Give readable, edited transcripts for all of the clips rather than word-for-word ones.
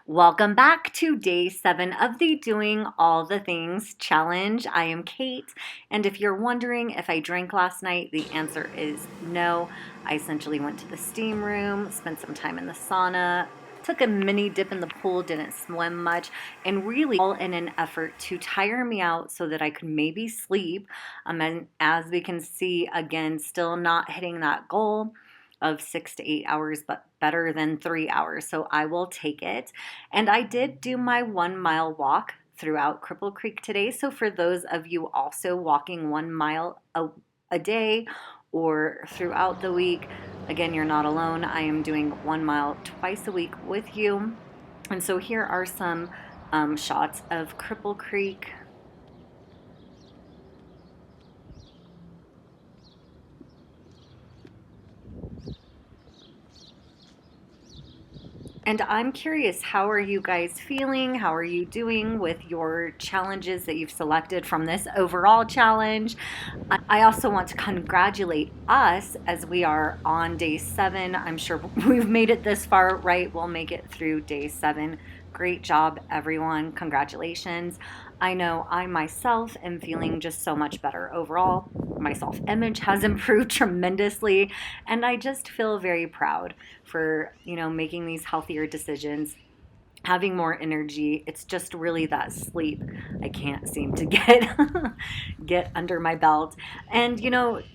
Welcome back to day 7 of the Doing All the Things challenge. I am Kate, and if you're wondering if I drank last night, the answer is no. I essentially went to the steam room, spent some time in the sauna, took a mini dip in the pool, didn't swim much, and really all in an effort to tire me out so that I could maybe sleep. And as we can see, again, still not hitting that goal of 6 to 8 hours, but better than 3 hours. So I will take it. And I did do my 1 mile walk throughout Cripple Creek today. So for those of you also walking 1 mile a day or throughout the week, again, you're not alone. I am doing 1 mile twice a week with you. And so here are some shots of Cripple Creek. And I'm curious, how are you guys feeling? How are you doing with your challenges that you've selected from this overall challenge? I also want to congratulate us as we are on day 7. I'm sure we've made it this far, right? We'll make it through day 7. Great job, everyone. Congratulations. I know I myself am feeling just so much better overall. My self-image has improved tremendously, and I just feel very proud for, making these healthier decisions, having more energy. It's just really that sleep I can't seem to get under my belt. And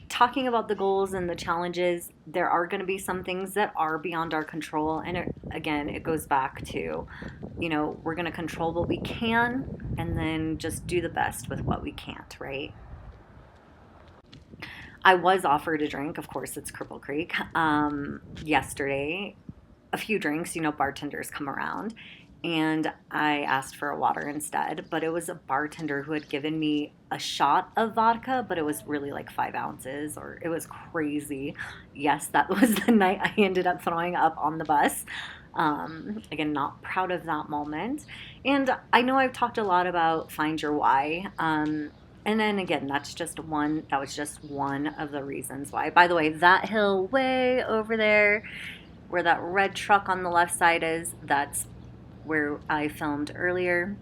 talking about the goals and the challenges, there are going to be some things that are beyond our control, and it goes back to we're going to control what we can and then just do the best with what we can't, right? I was offered a drink. Of course, it's Cripple Creek. Yesterday, a few drinks, bartenders come around, and I asked for a water instead, but it was a bartender who had given me a shot of vodka, but it was really like 5 ounces, or it was crazy. Yes, that was the night I ended up throwing up on the bus. Again, not proud of that moment. And I know I've talked a lot about find your why. And then again, that was just one of the reasons why. By the way, that hill way over there, where that red truck on the left side is, that's where I filmed earlier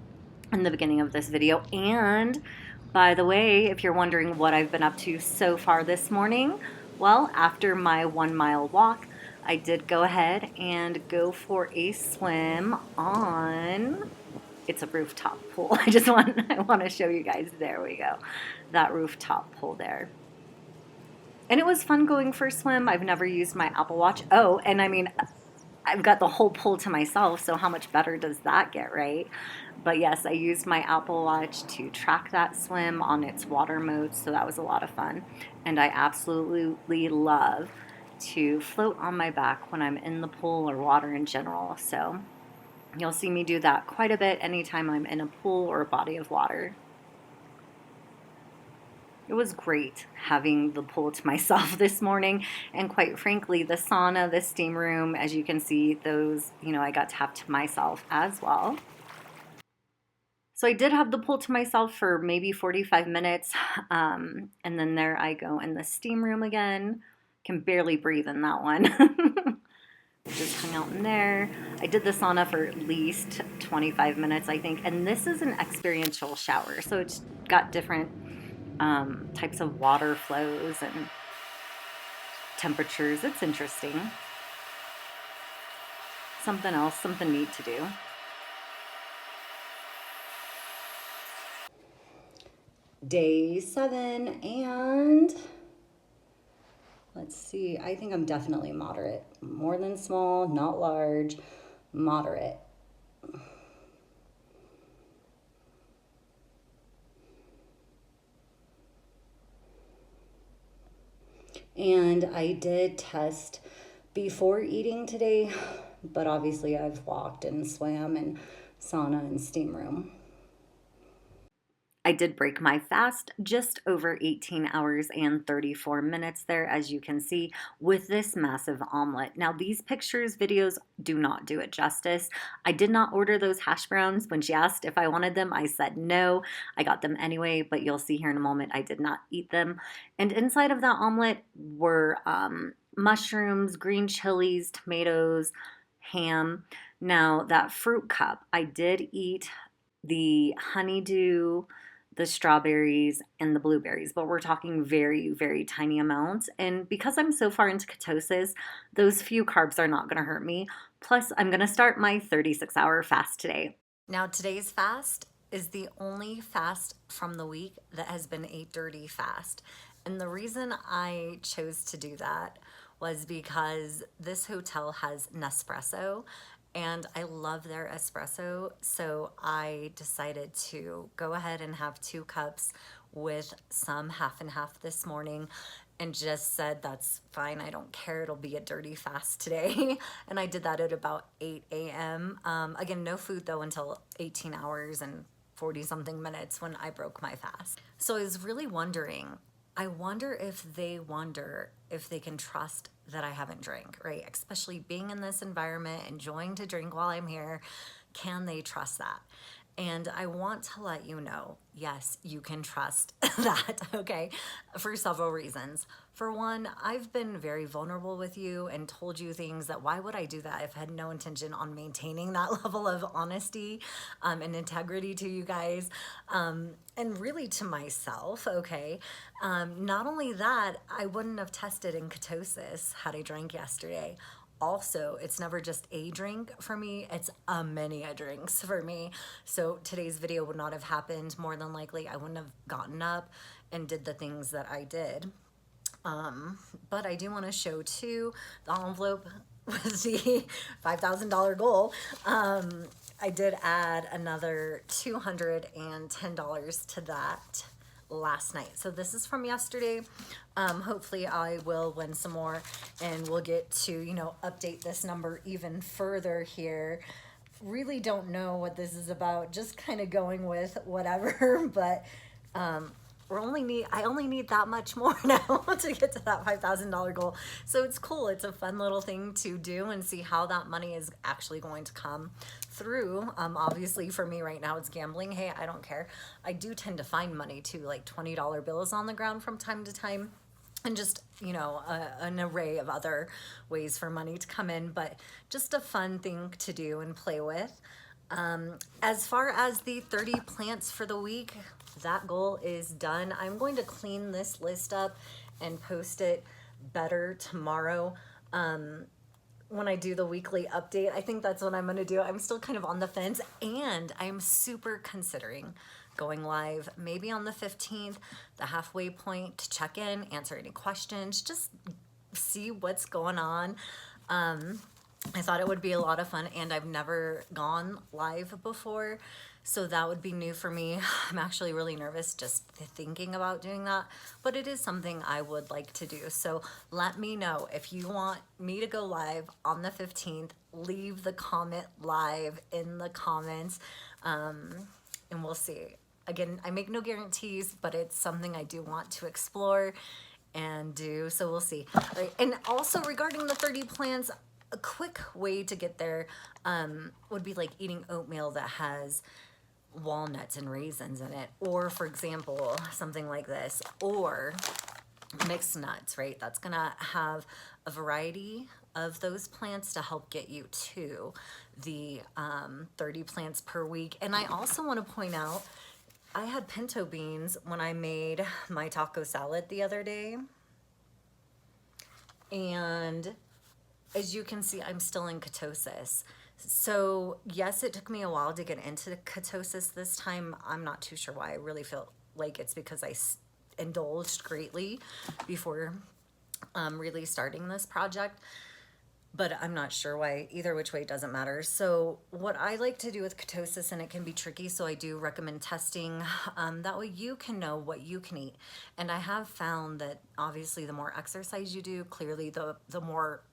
in the beginning of this video. And by the way, if you're wondering what I've been up to so far this morning, well, after my 1 mile walk, I did go ahead and go for a swim on, it's a rooftop pool. I want to show you guys. There we go. That rooftop pool there. And it was fun going for a swim. I've never used my Apple Watch. Oh, and I mean, I've got the whole pool to myself, so how much better does that get, right? But yes, I used my Apple Watch to track that swim on its water mode, so that was a lot of fun. And I absolutely love to float on my back when I'm in the pool or water in general. So you'll see me do that quite a bit anytime I'm in a pool or a body of water. It was great having the pool to myself this morning, and quite frankly, the sauna, the steam room, as you can see, those, I got to have to myself as well. So I did have the pool to myself for maybe 45 minutes, and then there I go in the steam room again. Can barely breathe in that one. Just hung out in there. I did the sauna for at least 25 minutes, I think, and this is an experiential shower, so it's got different types of water flows and temperatures. It's interesting. Something else, something neat to do. Day 7, and let's see, I think I'm definitely moderate. More than small, not large, moderate. And I did test before eating today, but obviously I've walked and swam and sauna and steam room. I did break my fast just over 18 hours and 34 minutes there, as you can see, with this massive omelet. Now, these pictures, videos do not do it justice. I did not order those hash browns. When she asked if I wanted them, I said no. I got them anyway, but you'll see here in a moment I did not eat them. And inside of that omelet were mushrooms, green chilies, tomatoes, ham. Now, that fruit cup, I did eat the honeydew, the strawberries, and the blueberries, but we're talking very, very tiny amounts. And because I'm so far into ketosis, those few carbs are not going to hurt me. Plus, I'm going to start my 36-hour fast today. Now, today's fast is the only fast from the week that has been a dirty fast. And the reason I chose to do that was because this hotel has Nespresso and I love their espresso. So I decided to go ahead and have 2 cups with some half and half this morning and just said, that's fine. I don't care. It'll be a dirty fast today. And I did that at about 8 a.m. Again, no food though until 18 hours and 40 something minutes when I broke my fast. So I was really wondering, I wonder if they can trust that I haven't drank, right? Especially being in this environment, enjoying to drink while I'm here. Can they trust that? And I want to let you know, yes, you can trust that, okay? For several reasons. For one, I've been very vulnerable with you and told you things that why would I do that if I had no intention on maintaining that level of honesty and integrity to you guys and really to myself, okay? Not only that, I wouldn't have tested in ketosis had I drank yesterday. Also, it's never just a drink for me, it's a many a drinks for me. So today's video would not have happened. More than likely, I wouldn't have gotten up and did the things that I did. But I do want to show too the envelope with the $5,000 goal. I did add another $210 to that last night. So this is from yesterday. Hopefully I will win some more and we'll get to, update this number even further here. Really don't know what this is about, just kind of going with whatever, but I only need that much more now to get to that $5,000 goal. So it's cool. It's a fun little thing to do and see how that money is actually going to come through. Obviously for me right now, it's gambling. Hey, I don't care. I do tend to find money too, like $20 bills on the ground from time to time. And just, an array of other ways for money to come in, but just a fun thing to do and play with. As far as the 30 plants for the week, that goal is done. I'm going to clean this list up and post it better tomorrow. When I do the weekly update, I think that's what I'm going to do. I'm still kind of on the fence and I'm super considering going live maybe on the 15th, the halfway point to check in, answer any questions, just see what's going on. I thought it would be a lot of fun and I've never gone live before. So that would be new for me. I'm actually really nervous just thinking about doing that, but it is something I would like to do. So let me know if you want me to go live on the 15th, leave the comment live in the comments and we'll see. Again, I make no guarantees, but it's something I do want to explore and do. So we'll see. All right. And also regarding the 30 plants, a quick way to get there would be like eating oatmeal that has walnuts and raisins in it, or for example something like this, or mixed nuts, right? That's gonna have a variety of those plants to help get you to the 30 plants per week. And I also want to point out I had pinto beans when I made my taco salad the other day, and as you can see, I'm still in ketosis. So yes, it took me a while to get into ketosis this time. I'm not too sure why. I really feel like it's because I indulged greatly before really starting this project, but I'm not sure why. Either which way, it doesn't matter. So what I like to do with ketosis, and it can be tricky, so I do recommend testing. That way you can know what you can eat. And I have found that obviously the more exercise you do, clearly the more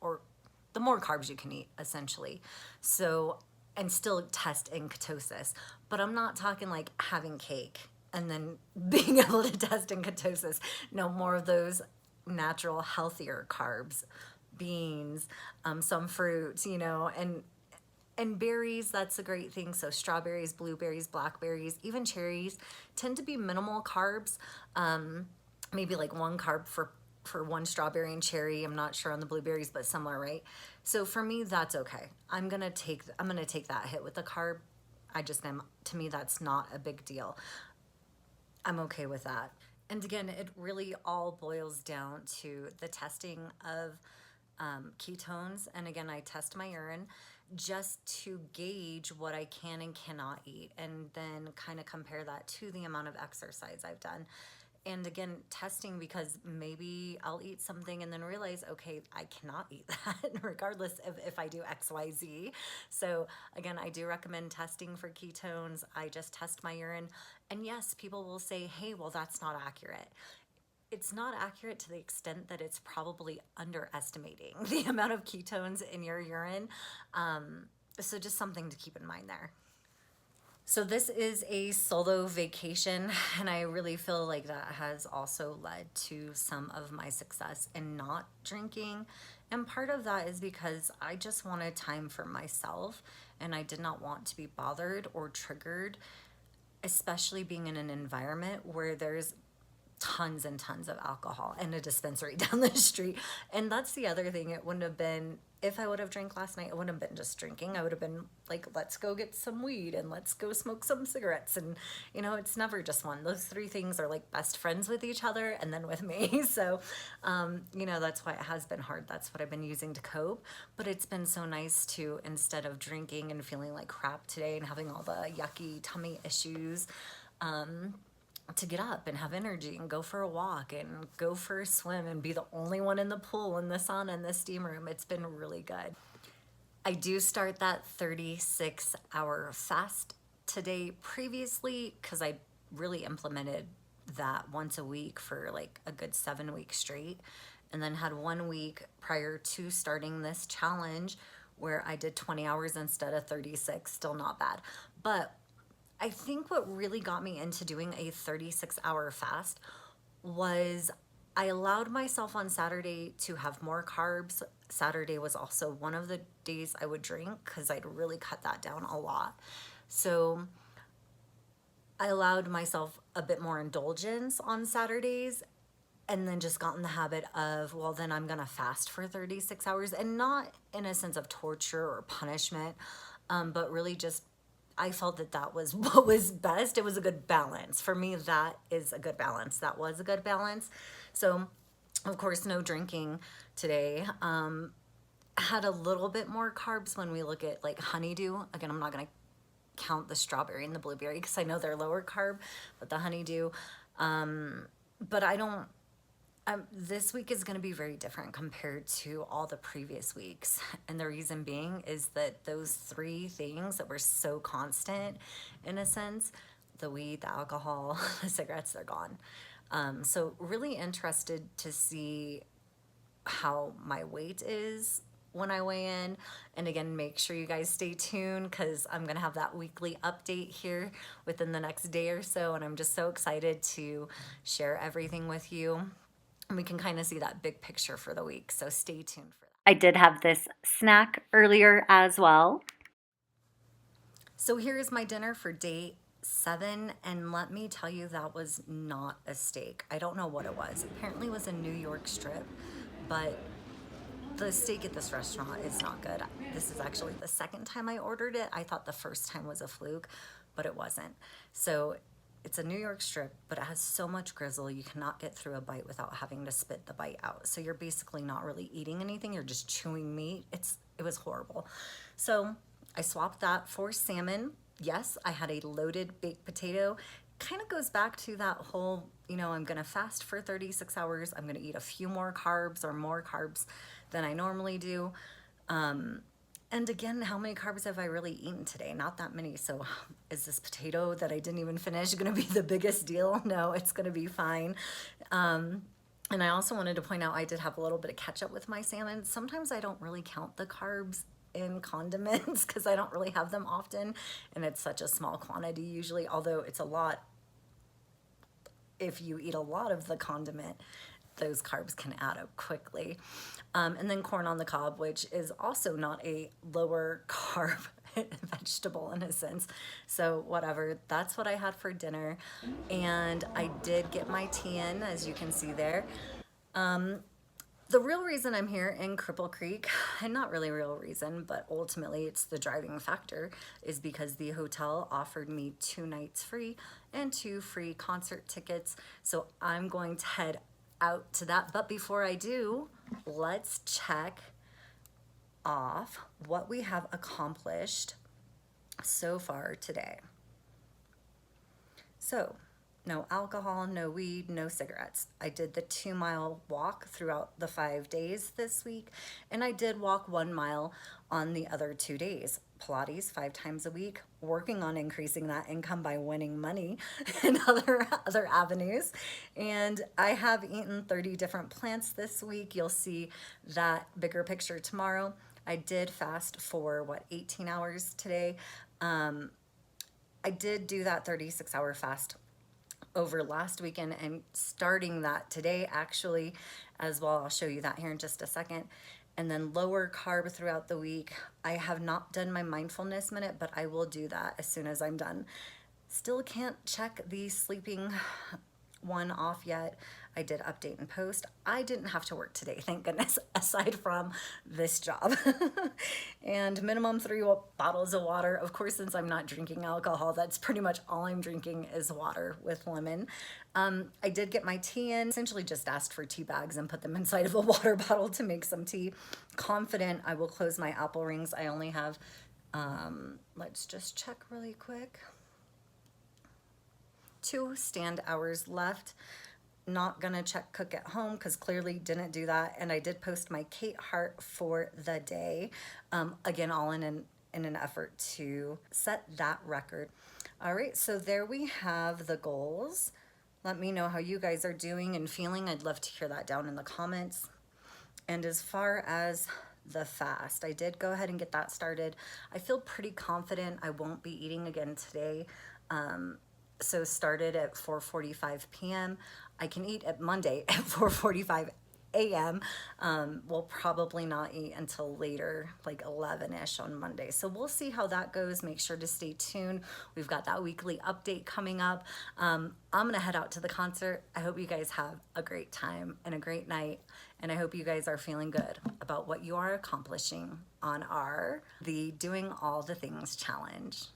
carbs you can eat, essentially. So, and still test in ketosis. But I'm not talking like having cake and then being able to test in ketosis. No, more of those natural, healthier carbs, beans, some fruits, and berries. That's a great thing. So strawberries, blueberries, blackberries, even cherries tend to be minimal carbs. Maybe like 1 carb for one strawberry and cherry. I'm not sure on the blueberries, but similar, right? So for me, that's okay. I'm gonna take that hit with the carb. I just am. To me, that's not a big deal. I'm okay with that. And again, it really all boils down to the testing of ketones. And again, I test my urine just to gauge what I can and cannot eat, and then kind of compare that to the amount of exercise I've done. And again, testing, because maybe I'll eat something and then realize, okay, I cannot eat that regardless of if I do XYZ. So again, I do recommend testing for ketones. I just test my urine. And yes, people will say, hey, well, that's not accurate. It's not accurate to the extent that it's probably underestimating the amount of ketones in your urine. So just something to keep in mind there. So this is a solo vacation, and I really feel like that has also led to some of my success in not drinking. And part of that is because I just wanted time for myself, and I did not want to be bothered or triggered, especially being in an environment where there's tons and tons of alcohol and a dispensary down the street. And that's the other thing. It wouldn't have been, if I would have drank last night, it wouldn't have been just drinking. I would have been like, let's go get some weed and let's go smoke some cigarettes. And, you know, it's never just one. Those three things are like best friends with each other and then with me. So, you know, that's why it has been hard. That's what I've been using to cope. But it's been so nice to, instead of drinking and feeling like crap today and having all the yucky tummy issues, to get up and have energy and go for a walk and go for a swim and be the only one in the pool and the sauna and the steam room. It's been really good. I do start that 36-hour fast today. Previously, because I really implemented that once a week for like a good 7 weeks straight, and then had 1 week prior to starting this challenge where I did 20 hours instead of 36. Still not bad. But I think what really got me into doing a 36-hour fast was I allowed myself on Saturday to have more carbs. Saturday was also one of the days I would drink because I'd really cut that down a lot. So I allowed myself a bit more indulgence on Saturdays, and then just got in the habit of, well, then I'm gonna fast for 36 hours, and not in a sense of torture or punishment, but really just I felt that that was what was best. It was a good balance. For me, that is a good balance. That was a good balance. So, of course, no drinking today. Had a little bit more carbs when we look at like honeydew. Again, I'm not going to count the strawberry and the blueberry because I know they're lower carb, but the honeydew. But I don't, this week is going to be very different compared to all the previous weeks. And the reason being is that those three things that were so constant, in a sense, the weed, the alcohol, the cigarettes, they're gone. So really interested to see how my weight is when I weigh in. And again, make sure you guys stay tuned because I'm going to have that weekly update here within the next day or so. And I'm just so excited to share everything with you. And we can kind of see that big picture for the week. So stay tuned for that. I did have this snack earlier as well. So here's my dinner for day 7. And let me tell you, that was not a steak. I don't know what it was. Apparently it was a New York strip, but the steak at this restaurant is not good. This is actually the second time I ordered it. I thought the first time was a fluke, but it wasn't. So it's a New York strip, but it has so much grizzle, you cannot get through a bite without having to spit the bite out. So you're basically not really eating anything, you're just chewing meat. It was horrible. So I swapped that for salmon. Yes, I had a loaded baked potato. Kind of goes back to that whole, you know, I'm gonna fast for 36 hours. I'm gonna eat a few more carbs or more carbs than I normally do. And again, how many carbs have I really eaten today? Not that many. So is this potato that I didn't even finish going to be the biggest deal? No, it's going to be fine. And I also wanted to point out I did have a little bit of ketchup with my salmon. Sometimes I don't really count the carbs in condiments because I don't really have them often. And it's such a small quantity usually, although it's a lot. If you eat a lot of the condiment, those carbs can add up quickly. And then corn on the cob, which is also not a lower carb vegetable in a sense. So whatever, that's what I had for dinner. And I did get my tea in, as you can see there. The real reason I'm here in Cripple Creek, and not really a real reason, but ultimately it's the driving factor, is because the hotel offered me 2 nights free and 2 free concert tickets. So I'm going to head out to that. But before I do, let's check off what we have accomplished so far today. So, no alcohol, no weed, no cigarettes. I did the 2-mile walk throughout the 5 days this week, and I did walk 1 mile on the other 2 days. Pilates 5 times a week, working on increasing that income by winning money in other avenues. And I have eaten 30 different plants this week. You'll see that bigger picture tomorrow. I did fast for 18 hours today. I did do that 36-hour fast over last weekend and starting that today actually as well. I'll show you that here in just a second. And then lower carb throughout the week. I have not done my mindfulness minute, but I will do that as soon as I'm done. Still can't check the sleeping one off yet. I did update and post. I didn't have to work today, thank goodness, aside from this job. And minimum 3 bottles of water. Of course, since I'm not drinking alcohol, that's pretty much all I'm drinking is water with lemon. I did get my tea in. Essentially just asked for tea bags and put them inside of a water bottle to make some tea. Confident I will close my apple rings. I only have, let's just check really quick. 2 stand hours left. Not gonna check cook at home because clearly didn't do that. And I did post my Kate Hart for the day. Again, all in an effort to set that record. All right, so there we have the goals. Let me know how you guys are doing and feeling. I'd love to hear that down in the comments. And as far as the fast, I did go ahead and get that started. I feel pretty confident I won't be eating again today. So started at 4:45 p.m. I can eat at Monday at 4:45 a.m. We'll probably not eat until later, like 11-ish on Monday. So we'll see how that goes. Make sure to stay tuned. We've got that weekly update coming up. I'm gonna head out to the concert. I hope you guys have a great time and a great night. And I hope you guys are feeling good about what you are accomplishing on the Doing All the Things challenge.